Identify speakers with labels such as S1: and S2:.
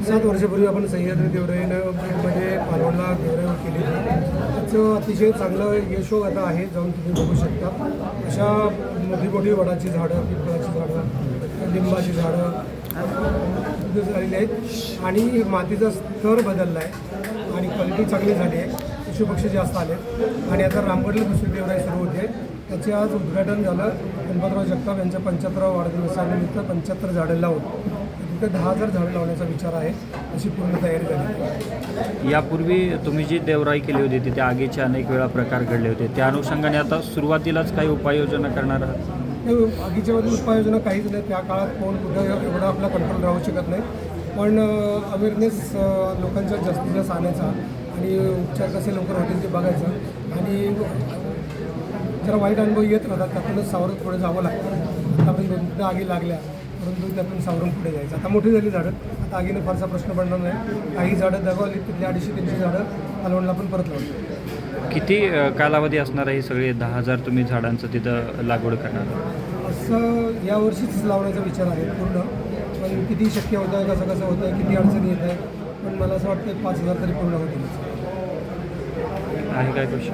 S1: 7 वर्षापूर्वी आपण सह्याद्री देवराईनं मध्ये मालवणला देवराई केली. त्याचं अतिशय चांगलं यशोगाथा आहे, जाऊन तुम्ही बघू शकता. अशा मोठी मोठी वडाची झाडं, पिंपळाची झाडं, लिंबाची झाडं झालेली आहेत आणि मातीचा स्तर बदलला आहे आणि क्वालिटी चांगली झाली आहे. पशुपक्षी जास्त आले आणि आता रामगडला दुसरी देवराई सुरू होते. त्याचे आज उद्घाटन झालं. गणपतराव जगताप यांच्या 75व्या वाढदिवसानिमित्त 75 झाडं लावून तिथे 10,000 झाडं लावण्याचा विचार आहे. अशी पूर्ण तयारी झाली.
S2: यापूर्वी तुम्ही जी देवराई केली होती तिथे आगीचे अनेक वेळा प्रकार घडले होते. त्या अनुषंगाने आता सुरुवातीलाच काही उपाययोजना करणार आहात?
S1: आगीच्या बाजूला उपाययोजना काहीच नाही. त्या काळात कोण कुठं एवढा आपला कंट्रोल राहू शकत नाही. पण अवेअरनेस लोकांच्या जास्तीत जास्त आणायचा आणि उपचार कसे लवकर होतील ते बघायचं आणि जरा वाईट अनुभव येत राहतात. त्यातूनच सावरत पुढे जावं लागतं. आता आपण 2-3 आगी लागल्या परंतु त्यातून सावरून पुढे जायचं. आता मोठी झाली झाडं, आता आगीने फारसा प्रश्न पडणार नाही. काही झाडं दगावली, तिथली 250-300 झाडं मालवणला पण परत लावली.
S2: किती कालावधी असणार आहे? सगळे 10,000 तुम्ही झाडांचं तिथं लागवड करणार?
S1: असं यावर्षीच लावण्याचा विचार आहे पूर्ण. पण किती शक्य होतं आहे, कसं होतं आहे, किती अडचणी येत आहे, पण मला असं वाटतं 5,000 तरी पूर्ण होतील.
S2: आहे काय क्वेश्चन?